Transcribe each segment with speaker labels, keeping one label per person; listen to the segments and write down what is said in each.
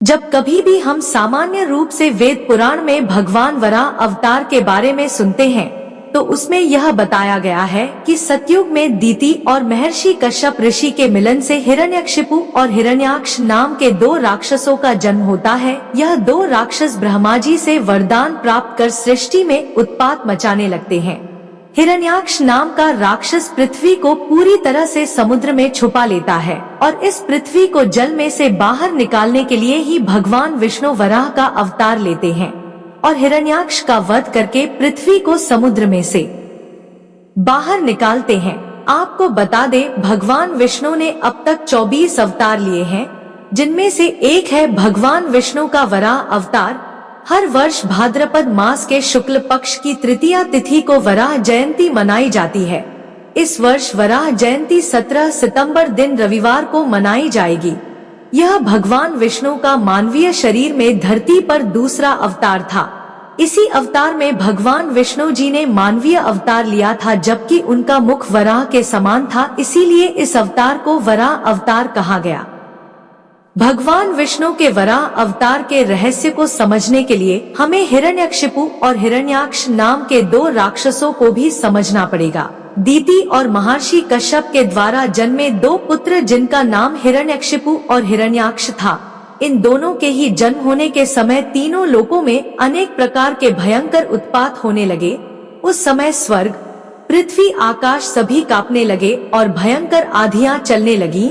Speaker 1: जब कभी भी हम सामान्य रूप से वेद पुराण में भगवान वराह अवतार के बारे में सुनते हैं, तो उसमें यह बताया गया है कि सतयुग में दीति और महर्षि कश्यप ऋषि के मिलन से हिरण्यकशिपु और हिरण्याक्ष नाम के दो राक्षसों का जन्म होता है। यह दो राक्षस ब्रह्मा जी से वरदान प्राप्त कर सृष्टि में उत्पात मचाने लगते हैं। हिरण्याक्ष नाम का राक्षस पृथ्वी को पूरी तरह से समुद्र में छुपा लेता है और इस पृथ्वी को जल में से बाहर निकालने के लिए ही भगवान विष्णु वराह का अवतार लेते हैं और हिरण्याक्ष का वध करके पृथ्वी को समुद्र में से बाहर निकालते हैं। आपको बता दें, भगवान विष्णु ने अब तक 24 अवतार लिए हैं, जिनमें से एक है भगवान विष्णु का वराह अवतार। हर वर्ष भाद्रपद मास के शुक्ल पक्ष की तृतीया तिथि को वराह जयंती मनाई जाती है। इस वर्ष वराह जयंती 17 सितंबर दिन रविवार को मनाई जाएगी। यह भगवान विष्णु का मानवीय शरीर में धरती पर दूसरा अवतार था। इसी अवतार में भगवान विष्णु जी ने मानवीय अवतार लिया था, जबकि उनका मुख वराह के समान था, इसीलिए इस अवतार को वराह अवतार कहा गया। भगवान विष्णु के वराह अवतार के रहस्य को समझने के लिए हमें हिरण्यकशिपु और हिरण्याक्ष नाम के दो राक्षसों को भी समझना पड़ेगा। दीति और महर्षि कश्यप के द्वारा जन्मे दो पुत्र, जिनका नाम हिरण्यकशिपु और हिरण्याक्ष था। इन दोनों के ही जन्म होने के समय तीनों लोकों में अनेक प्रकार के भयंकर उत्पात होने लगे। उस समय स्वर्ग, पृथ्वी, आकाश सभी कांपने लगे और भयंकर आंधियां चलने लगी।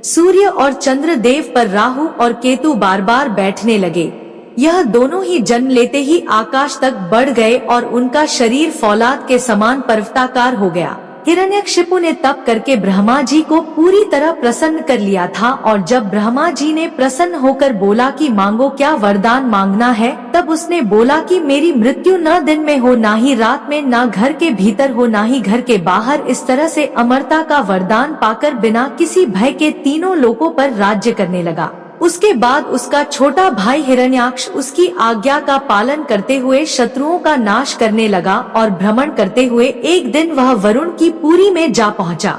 Speaker 1: सूर्य और चंद्र देव पर राहु और केतु बार बार बैठने लगे। यह दोनों ही जन्म लेते ही आकाश तक बढ़ गए और उनका शरीर फौलाद के समान पर्वताकार हो गया। हिरण्यकशिपु ने तप करके ब्रह्मा जी को पूरी तरह प्रसन्न कर लिया था और जब ब्रह्मा जी ने प्रसन्न होकर बोला कि मांगो, क्या वरदान मांगना है, तब उसने बोला कि मेरी मृत्यु न दिन में हो, ना ही रात में, ना घर के भीतर हो, ना ही घर के बाहर। इस तरह से अमरता का वरदान पाकर बिना किसी भय के तीनों लोकों पर राज्य करने लगा। उसके बाद उसका छोटा भाई हिरण्याक्ष उसकी आज्ञा का पालन करते हुए शत्रुओं का नाश करने लगा और भ्रमण करते हुए एक दिन वह वरुण की पुरी में जा पहुंचा।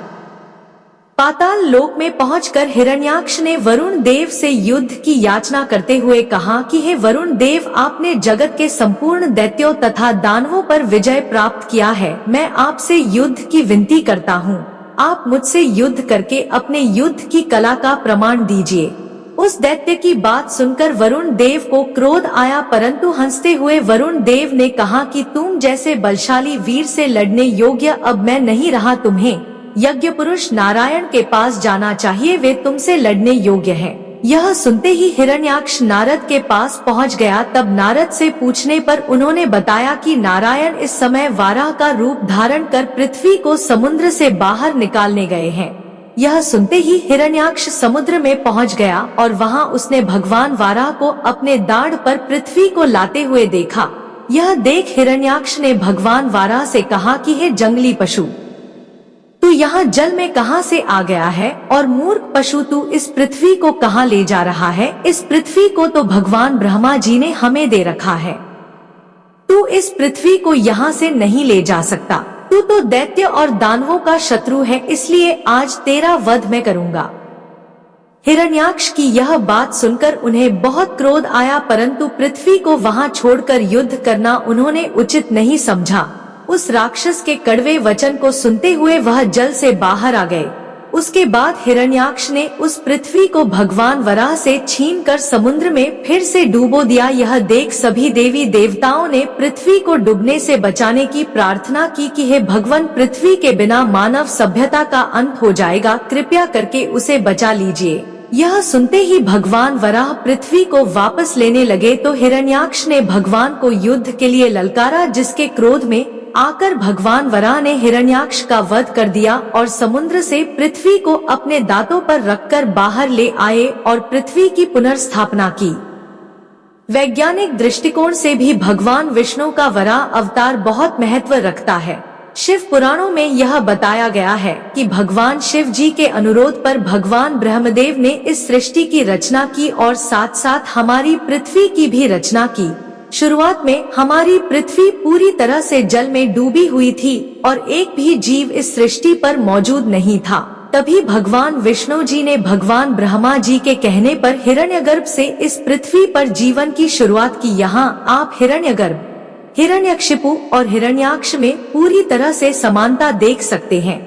Speaker 1: पाताल लोक में पहुंचकर हिरण्याक्ष ने वरुण देव से युद्ध की याचना करते हुए कहा कि हे वरुण देव, आपने जगत के संपूर्ण दैत्यों तथा दानवों पर विजय प्राप्त किया है। मैं आपसे युद्ध की विनती करता हूँ, आप मुझसे युद्ध करके अपने युद्ध की कला का प्रमाण दीजिए। उस दैत्य की बात सुनकर वरुण देव को क्रोध आया, परंतु हंसते हुए वरुण देव ने कहा कि तुम जैसे बलशाली वीर से लड़ने योग्य अब मैं नहीं रहा। तुम्हें यज्ञ पुरुष नारायण के पास जाना चाहिए, वे तुमसे लड़ने योग्य हैं। यह सुनते ही हिरण्याक्ष नारद के पास पहुंच गया। तब नारद से पूछने पर उन्होंने बताया कि नारायण इस समय वाराह का रूप धारण कर पृथ्वी को समुद्र से बाहर निकालने गए हैं। यह सुनते ही हिरण्याक्ष समुद्र में पहुंच गया और वहां उसने भगवान वाराह को अपने दाढ़ पर पृथ्वी को लाते हुए देखा। यह देख हिरण्याक्ष ने भगवान वाराह से कहा कि हे जंगली पशु, तू यहाँ जल में कहाँ से आ गया है, और मूर्ख पशु, तू इस पृथ्वी को कहाँ ले जा रहा है? इस पृथ्वी को तो भगवान ब्रह्मा जी ने हमें दे रखा है, तू इस पृथ्वी को यहाँ से नहीं ले जा सकता। तू तो दैत्य और दानवों का शत्रु है, इसलिए आज तेरा वध मैं करूंगा। हिरण्याक्ष की यह बात सुनकर उन्हें बहुत क्रोध आया, परंतु पृथ्वी को वहां छोड़कर युद्ध करना उन्होंने उचित नहीं समझा। उस राक्षस के कड़वे वचन को सुनते हुए वह जल से बाहर आ गए। उसके बाद हिरण्याक्ष ने उस पृथ्वी को भगवान वराह से छीनकर समुद्र में फिर से डूबो दिया। यह देख सभी देवी देवताओं ने पृथ्वी को डूबने से बचाने की प्रार्थना की कि हे भगवान, पृथ्वी के बिना मानव सभ्यता का अंत हो जाएगा, कृपया करके उसे बचा लीजिए। यह सुनते ही भगवान वराह पृथ्वी को वापस लेने लगे तो हिरण्याक्ष ने भगवान को युद्ध के लिए ललकारा, जिसके क्रोध में आकर भगवान वराह ने हिरण्याक्ष का वध कर दिया और समुद्र से पृथ्वी को अपने दांतों पर रखकर बाहर ले आए और पृथ्वी की पुनर्स्थापना की। वैज्ञानिक दृष्टिकोण से भी भगवान विष्णु का वराह अवतार बहुत महत्व रखता है। शिव पुराणों में यह बताया गया है कि भगवान शिव जी के अनुरोध पर भगवान ब्रह्मदेव ने इस सृष्टि की रचना की और साथ साथ हमारी पृथ्वी की भी रचना की। शुरुआत में हमारी पृथ्वी पूरी तरह से जल में डूबी हुई थी और एक भी जीव इस सृष्टि पर मौजूद नहीं था। तभी भगवान विष्णु जी ने भगवान ब्रह्मा जी के कहने पर हिरण्यगर्भ से इस पृथ्वी पर जीवन की शुरुआत की। यहाँ आप हिरण्यगर्भ, हिरण्यकशिपु और हिरण्याक्ष में पूरी तरह से समानता देख सकते हैं।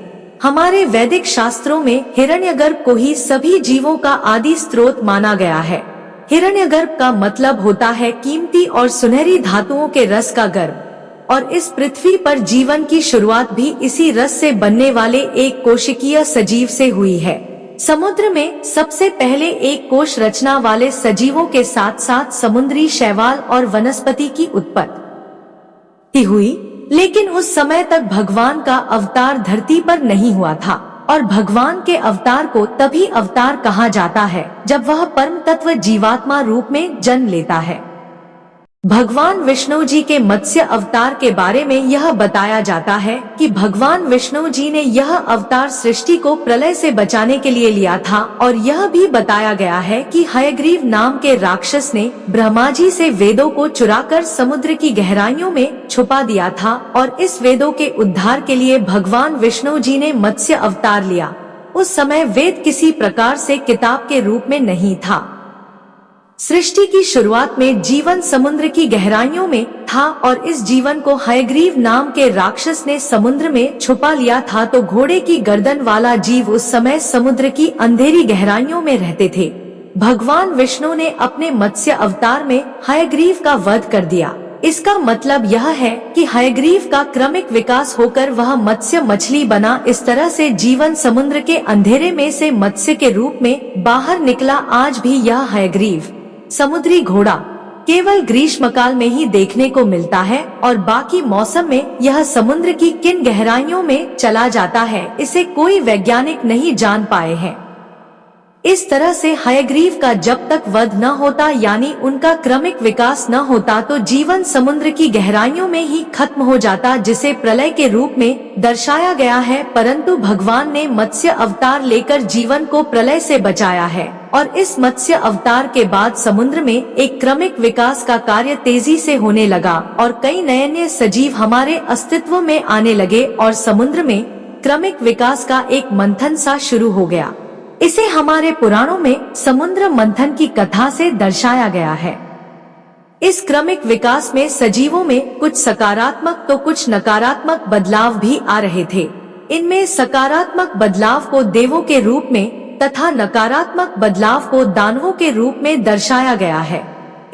Speaker 1: हमारे वैदिक शास्त्रों में हिरण्यगर्भ को ही सभी जीवों का आदि स्रोत माना गया है। हिरण्यगर्भ का मतलब होता है कीमती और सुनहरी धातुओं के रस का गर्भ, और इस पृथ्वी पर जीवन की शुरुआत भी इसी रस से बनने वाले एक कोशिकीय सजीव से हुई है। समुद्र में सबसे पहले एक कोश रचना वाले सजीवों के साथ साथ समुद्री शैवाल और वनस्पति की उत्पत्ति हुई, लेकिन उस समय तक भगवान का अवतार धरती पर नहीं हुआ था, और भगवान के अवतार को तभी अवतार कहा जाता है जब वह परम तत्व जीवात्मा रूप में जन्म लेता है। भगवान विष्णु जी के मत्स्य अवतार के बारे में यह बताया जाता है कि भगवान विष्णु जी ने यह अवतार सृष्टि को प्रलय से बचाने के लिए लिया था, और यह भी बताया गया है कि हयग्रीव नाम के राक्षस ने ब्रह्मा जी से वेदों को चुराकर समुद्र की गहराइयों में छुपा दिया था, और इस वेदों के उद्धार के लिए भगवान विष्णु जी ने मत्स्य अवतार लिया। उस समय वेद किसी प्रकार से किताब के रूप में नहीं था। सृष्टि की शुरुआत में जीवन समुद्र की गहराइयों में था, और इस जीवन को हयग्रीव नाम के राक्षस ने समुद्र में छुपा लिया था। तो घोड़े की गर्दन वाला जीव उस समय समुद्र की अंधेरी गहराइयों में रहते थे। भगवान विष्णु ने अपने मत्स्य अवतार में हयग्रीव का वध कर दिया। इसका मतलब यह है कि हयग्रीव का क्रमिक विकास होकर वह मत्स्य मछली बना। इस तरह से जीवन समुद्र के अंधेरे में से मत्स्य के रूप में बाहर निकला। आज भी यह हयग्रीव समुद्री घोड़ा केवल ग्रीष्मकाल में ही देखने को मिलता है, और बाकी मौसम में यह समुद्र की किन गहराइयों में चला जाता है, इसे कोई वैज्ञानिक नहीं जान पाए हैं। इस तरह से हयग्रीव का जब तक वध न होता, यानी उनका क्रमिक विकास न होता, तो जीवन समुद्र की गहराइयों में ही खत्म हो जाता, जिसे प्रलय के रूप में दर्शाया गया है। परंतु भगवान ने मत्स्य अवतार लेकर जीवन को प्रलय से बचाया है, और इस मत्स्य अवतार के बाद समुद्र में एक क्रमिक विकास का कार्य तेजी से होने लगा, और कई नए सजीव हमारे अस्तित्व में आने लगे, और समुद्र में क्रमिक विकास का एक मंथन सा शुरू हो गया। इसे हमारे पुराणों में समुद्र मंथन की कथा से दर्शाया गया है। इस क्रमिक विकास में सजीवों में कुछ सकारात्मक तो कुछ नकारात्मक बदलाव भी आ रहे थे। इनमें सकारात्मक बदलाव को देवों के रूप में तथा नकारात्मक बदलाव को दानवों के रूप में दर्शाया गया है।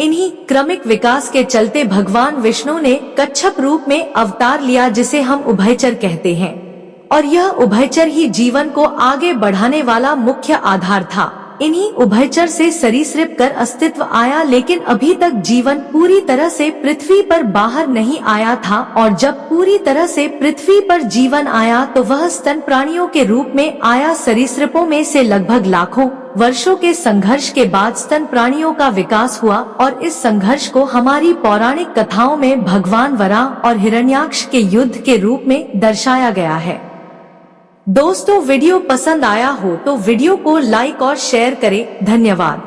Speaker 1: इन्हीं क्रमिक विकास के चलते भगवान विष्णु ने कच्छप रूप में अवतार लिया, जिसे हम उभयचर कहते हैं, और यह उभयचर ही जीवन को आगे बढ़ाने वाला मुख्य आधार था। इन्हीं उभयचर से सरीसृप कर अस्तित्व आया, लेकिन अभी तक जीवन पूरी तरह से पृथ्वी पर बाहर नहीं आया था, और जब पूरी तरह से पृथ्वी पर जीवन आया तो वह स्तन प्राणियों के रूप में आया। सरीसृपों में से लगभग लाखों वर्षों के संघर्ष के बाद स्तन प्राणियों का विकास हुआ, और इस संघर्ष को हमारी पौराणिक कथाओं में भगवान वराह और हिरण्याक्ष के युद्ध के रूप में दर्शाया गया है। दोस्तों, वीडियो पसंद आया हो तो वीडियो को लाइक और शेयर करें। धन्यवाद।